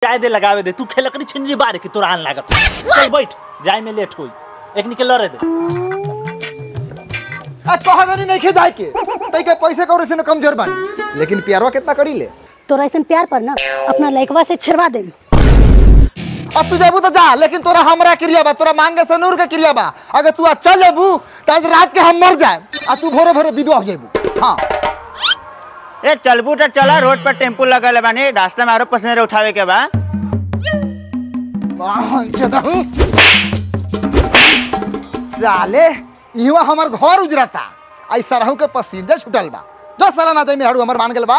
जाए दे लगावे दे तू खेलकड़ी छिनरी बार की तोरा आन लागत चल बैठ जाए में लेट होई एक निकल रे दे आ कहा दनी नहीं खे जाए के तई के पैसे कौरे से न कमजोर बानी लेकिन प्यारवा कितना करी ले तोरा ऐसन प्यार पर ना अपना लइकवा से छेड़वा दे। अब तू जेबू तो जा लेकिन तोरा हमरा क्रिया बा तोरा मांगे से नूर के क्रिया बा अगर तू आज चल जेबू त आज रात के हम मर जाए आ तू भोरे भोरे विधवा हो जेबू। हां ए चलबू त चला रोड पर टेम्पू लगल बानी रास्ता में आरो पैसेंजर उठावे के बा। साले इहवा हमर घर उजरता आई सरहु के पसीदे छुटल बा जो साला ना जाई मेहड़ू हमर मान गेल बा।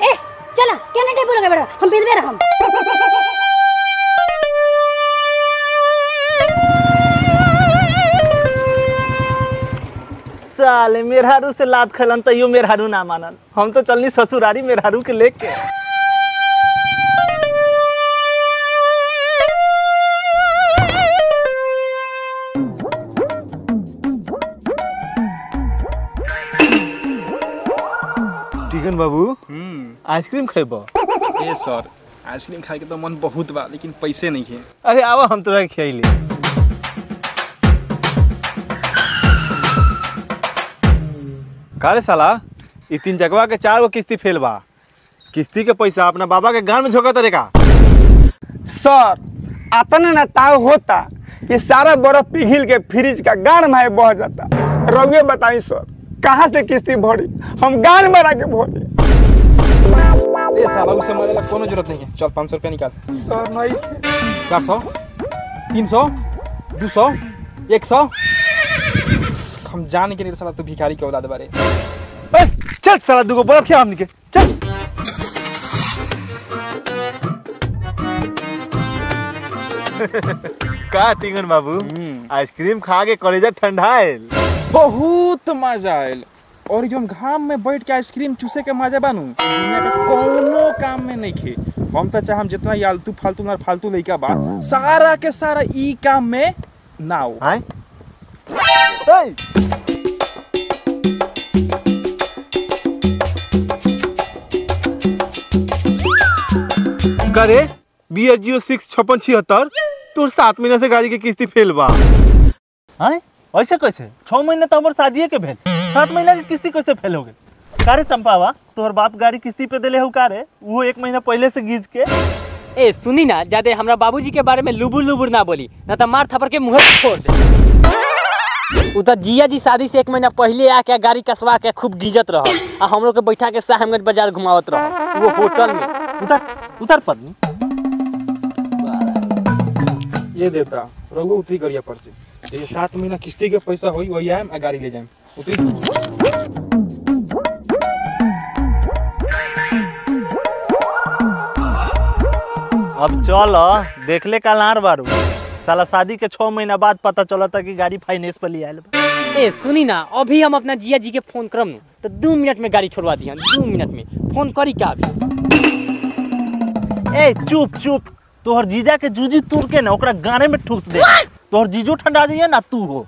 ए चला केने टेबल लगे बड़ा हम बिदवे रहम। साले मेहरारू से लात खलन तइयो मेहरारू ना मानल हम तो चलनी ससुरारी मेहरारू के लेके। टिकन बाबू आइसक्रीम खेबो? ए सर आइसक्रीम खाए के तो मन बहुत बा लेकिन पैसे नहीं है। अरे आवा हम तोरा खियाइले। कारे साला ई 3 जगवा के 4 गो किस्ती फेल बा किस्ती के पैसा अपना बाबा के गान में झोंका तरेका। सर अतने ना ताव होता ये सारा बर्फ पिघल के फ्रिज का गान में बह जाता। रउए बताई सर कहाँ से किस्ती भरी हम गान में के भरी। ए साला उसे मरे ला कोनो जरूरत नहीं है। चल 500 रुपया निकाल। सर नहीं 400 300 200 100 हम जान के नहीं साला तू भिखारी के औलाद बारे। चल साला दुगो बर्फ खिया हमनी के चल। का टिंगन बाबू आइसक्रीम खा के कलेजा ठंडाएल बहुत मजा आयल और जो हम घाम में बैठ के आइसक्रीम चूसे के मजा बानू दुनिया के कोनो काम में नहीं खे। हम तो चाहम जितना यालतू फालतू ना फालतू लइका बा सारा के सारा ई काम में ना हो। हां करे BRGO 65676 तोर 7 महीना से गाड़ी के किस्ती फेल बा। हां ऐसे कैसे 6 महीना तो हमर शादीए के भेल 7 महीना के किस्ती कैसे फेल हो गए? कारे चंपावा तोहर बाप गाड़ी किस्ती पे देले हो कारे वो 1 महीना पहले से गीज के। ए सुनी ना जादे हमरा बाबूजी के बारे में लुबुर लुबुर ना बोली ना तो मार थप्पड़ के मुंह फोड़ दे। उधर जिया जी शादी से 1 महीना पहले आके गाड़ी कसवा के खूब गीजत रह आ हमरो के बैठा के साहमगंज बाजार घुमावत रह वो होटल में। उतर पत्नी ये देवता रघु उतरी गरिया पर से ये 7 महीना किस्ती के पैसा होई वही आए मैं गाड़ी ले जाए उतरी। अब चल देख ले का लार बारू साला शादी के 6 महीना बाद पता चला था कि गाड़ी फाइनेंस पर लिया। ए सुनी ना अभी हम अपना जिया जी के फोन करम तो 2 मिनट में गाड़ी छोड़वा दिहन 2 मिनट में फोन करी का अभी। ए चुप चुप तोहर जीजा के जूजी तुर के ना ओकरा गाने में ठूस दे तोहर जीजो ठंडा जाइए ना तू हो।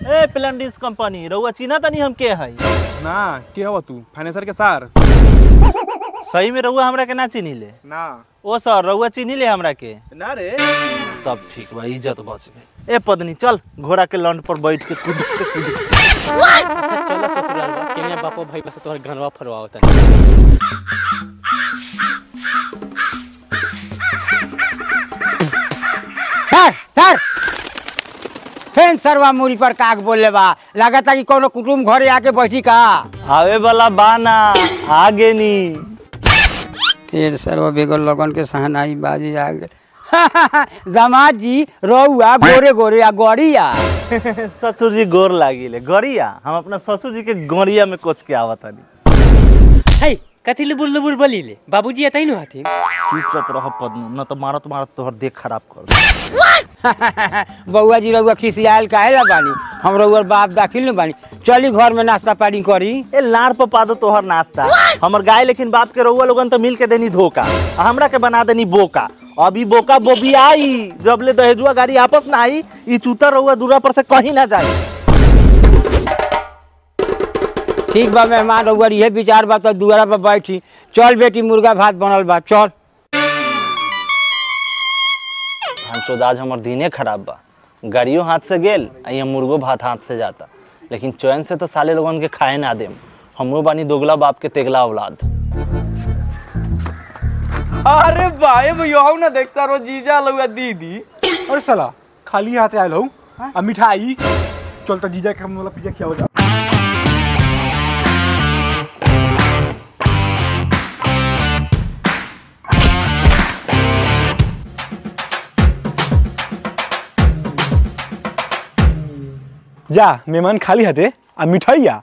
ए प्लेंडिस कंपनी रउआ चिन्हा तनी हम के है ना के हो तू फाइनेंसर के सार सही में रउआ हमरा के ना चिन्ही ले ना ओ सर रउआ चिन्ही ले हमरा के ना रे तब ठीक बा इज्जत बच गई। ए पत्नी चल घोड़ा के लंड पर बैठ के कूद। अच्छा चलो ससुराल बा केने बापो भाई बस तोहर घरवा फरवावत। सर फेन सरवा मुरी पर काक बोले बा लगता कि कोनो कुटुंब घरे आके बैठी का आवे वाला बाना आगे नी फिर सरवा बेगर लगन के सहनाई बाजी आ गए। दामाद जी रउआ गोरे गोरे आ गड़िया ससुर जी गोर लागिले गरिया हम अपना ससुर जी के गोरिया में कोच के आवत हनी। है कथि लुबुर लुबुर बोलीले बाबूजी एतै न हथिन। चुपचाप रह पद्म न तो मारत मारत तोहर देख खराब कर। बउआ जी रउआ खिसियाल काहे ला बानी हम रउआ बाप दाखिल न बानी चली घर में नाश्ता पानी करी। ए लार पपा दो तोहर नाश्ता हमर गाय लेकिन बाप के रउआ लोगन तो मिल के देनी धोखा हमरा के बना देनी बोका। अभी बोका बोबी आई जब ले दहेजुआ गाड़ी वापस ना आई ई चूतर रउआ दूरा पर से कहीं ना जाए। ठीक बा मेहमान रउआ ये विचार बा तो दुआरा पर बैठी चल बेटी मुर्गा भात बनल बा चल। हम आज हमार दिने खराब बा। गाड़ियों हाथ से गेल आ यहाँ मुर्गो भात हाथ से जाता, लेकिन चैन से तो साले लोगन के खाए ना देम। हमरो बानी दोगला बाप के तेगला औलाद। अरे भाई भैया हो ना देख सर वो जीजा लगा दीदी। अरे साला खाली हाथ आयल हो आ मिठाई चल तो जीजा के हम वाला पिज्जा खिया हो जा। जा मेहमान खाली हाथे आ मिठाइया।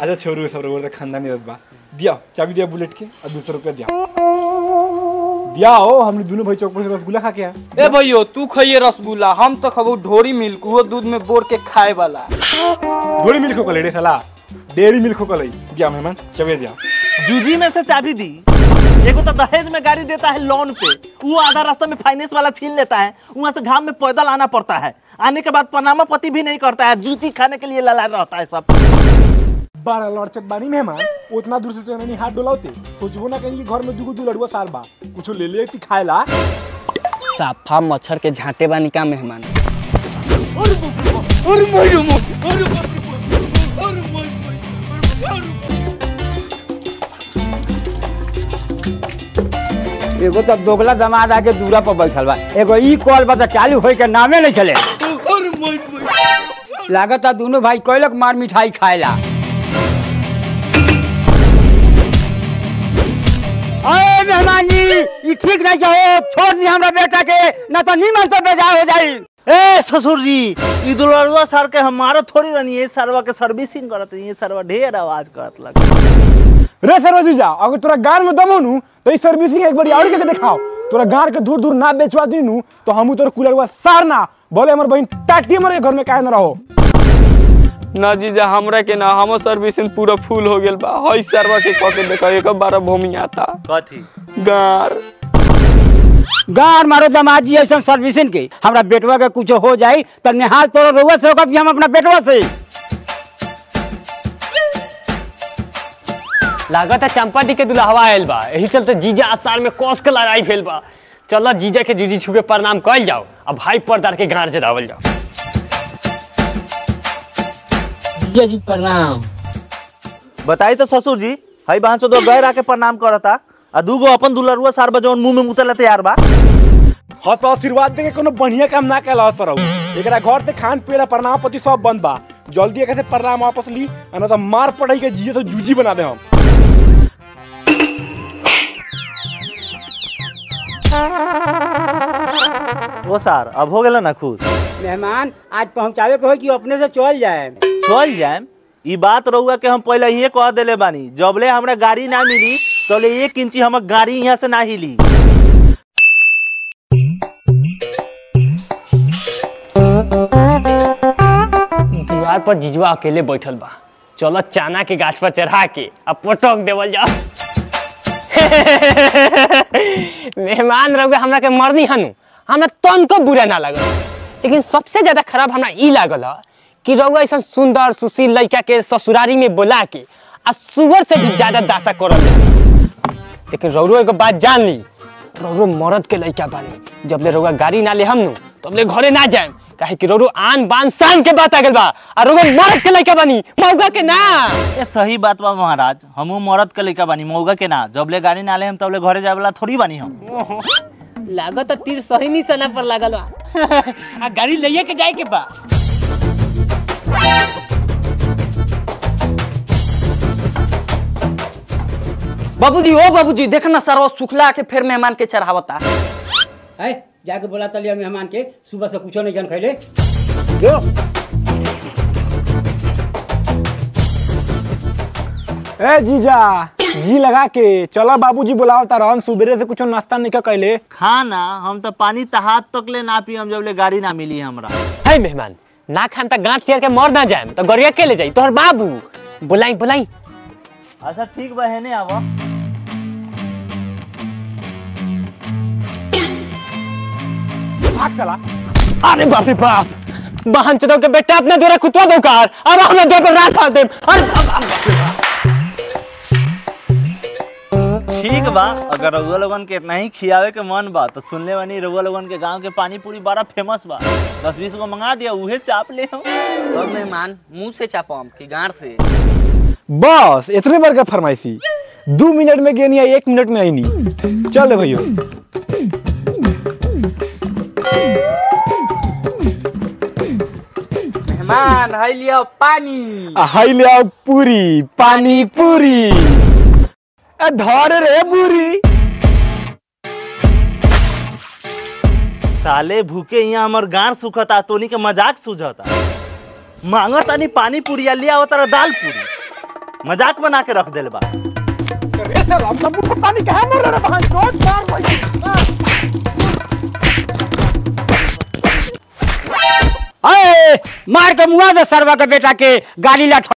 अच्छा छोरू सब रोड खानदानी रत बा दिया चाबी दिया बुलेट के और 200 रुपया दिया दिया हो। हमने दोनों भाई चौक पर से रसगुल्ला खा के आ। ए भैया तू खाइए रसगुल्ला, हम तो खाबो ढोरी मिल्क, वो दूध में बोर के खाए वाला। ढोरी मिल्क को ले रे साला, डेयरी मिल्क को ले दिया। मेहमान चाबी दिया। जूजी में से चाबी दी। एगो तो दहेज में गाड़ी देता है लोन पे, वो आधा रास्ता में फाइनेंस वाला छीन लेता है, वहां से घाम में पैदल आना पड़ता है, आने के बाद पनामा पति भी नहीं करता है, जूजी खाने के लिए लला रहता है सब। बड़ा लड़चत बानी मेहमान, उतना दूर से तो नहीं हाथ डोलाते। सोचबो ना कहीं घर में दुगो लड़ुआ साल बा, कुछ ले ले ती खाएला। साफा मच्छर के झांटे बानी का मेहमान। एगो तो दोगला दामाद आके दूरा पर बैठल बा, एगो ई कॉल बता चालू होई के नामे नहीं चले। लागत है दोनों भाई कोयलक मार मिठाई खाएला। अरे मेहमान जी ये ठीक नहीं जाओ, छोड़ दी हमरा बेटा के, ना तो नीमन से बेजार हो जाई। ए ससुर जी, ई दुलड़ुआ सर के हमारा थोड़ी रनी है, सरवा के सर्विसिंग करत है, ये सरवा ढेर आवाज करत लगे। रे सरवा जीजा, अगर तोरा गार में दम हो नु तो ई सर्विसिंग एक बार और के दिखाओ। तोरा गार के दूर दूर ना बेचवा दी नु तो हमू तोर कुलरवा सार ना बोले हमर बहन टाटी हमरे घर में काहे न रहो। ना जीजा हमरा के ना, हमो सर्विसिंग पूरा फुल हो गेल बा। हई सरवा के क के देखो एक बार भूमि आता कथी गार गार मारो दामाद जी ऐसा सर्विसिंग के हमरा बेटवा के कुछ हो जाई त निहाल तोर रोवा से होगा हम अपना बेटवा से। लागत है चंपा दी के दुल्हवा आयल बा, यही चलते जीजा आसार में कोस के लड़ाई भेल बा। चलो जीजा के जूजी छू के प्रणाम कइल जाओ, अब भाई पर्दार के गार चढ़ावल जाओ। जीजा जी प्रणाम। बताई तो ससुर जी, हई बहन चोदवा गैर आके प्रणाम करता आ दूगो अपन दुलरुआ सार बजौन मुंह में मुतले तैयार बा। हां तो आशीर्वाद दे के कोनो बढ़िया काम ना कैला सरौ। एकरा घर से खान पीला प्रणाम पति सब बंद बा, जल्दी कैसे प्रणाम वापस ली, ना तो मार पड़ाई के जीजे तो जूजी बना दे हम। वो सार अब हो गेला ना खुश। मेहमान आज पहुंचावे के हो कि अपने से चल जाए। चल जाएम, ई बात रहुआ के हम पहले ही कह देले बानी, जबले हमरा गाड़ी ना मिली तोले 1 इंची हमर गाड़ी यहाँ से ना हिली। द्वार पर जीजवा अकेले बैठल बा, चलो चाना के गाछ पर चढ़ा के अब पटक देवल जाओ। मेहमान रहोगे हमरा के मरनी हनु, हमरा तनको बुरा ना लगल, लेकिन सबसे ज्यादा खराब हमरा ई लागल कि रहुआ ऐसा सुंदर सुशील लड़का के ससुरारी में बोला के आ सुअर से भी ज्यादा दासा करल जाता। लेकिन रौरो एगो बात जान ली, रौरो मर्द के लड़का बानी, जबले रहुआ गाड़ी ना ले हम नु तबले घरे ना जाएम, काहे कि रौरो आन बान शान के बात आ गेल बा, आ रौरो मर्द के लड़का बानी, मौगा के ना। ये सही बात बा महाराज, हमहू मर्द के लड़का बानी, मौगा के ना। जबले गाड़ी ना ले हम तबले घरे जाए वाला थोड़ी बानी हम। लागत तीर सही निशाना पर लागल बा। आ गाड़ी लेके के जाए के बा। बाबूजी ओ बाबूजी देखना सरवा सुखला के फिर मेहमान के चढ़ावता है। जाके बोला तलिया मेहमान के सुबह से कुछ नहीं जान खैले जो। ए जीजा जी लगा के चलो, बाबूजी बुलावता रहन, सुबेरे से कुछ नाश्ता नहीं कैले। खाना हम तो पानी तहात तक ले ना पी, हम जबले गाड़ी ना मिली हमरा। है मेहमान ना खान त गांठ चेर के मर ना जाए तो गरिया के ले जाई तोहर बाबू। बुलाई बुलाई। अच्छा ठीक बा, हेने आवा। भाग साला। अरे बाप रे बाप, बहन चोदो के बेटा अपना द्वारा कुतवा दोकार, अब हमरा द्वार पर रात फाड़ दे। अरे ठीक बा, अगर रउआ लोगन के इतना ही खियावे के मन बा तो सुनले बानी रउआ लोगन के गांव के पानी पूरी बड़ा फेमस बा। 10-20 गो मंगा दिया, उहे चाप ले हम। और मेहमान मुंह से चापम कि गांड से? बस इतने बार का फरमाइशी 2 मिनट में गेनी या 1 मिनट में आई नहीं। चल भैया मेहमान हाई लिया पानी, हाई ले आओ पूरी, पानी पूरी धर रे पूरी। साले भूखे यहाँ हमर गांड सुखता, तोनी के मजाक सूझता। मांगा तानी पानी पूरी या लिया तारा दाल पूरी, मजाक बना के रख देल बा। पानी कहाँ मर रहा मार के मुआ दे सरवा के बेटा के गाली ला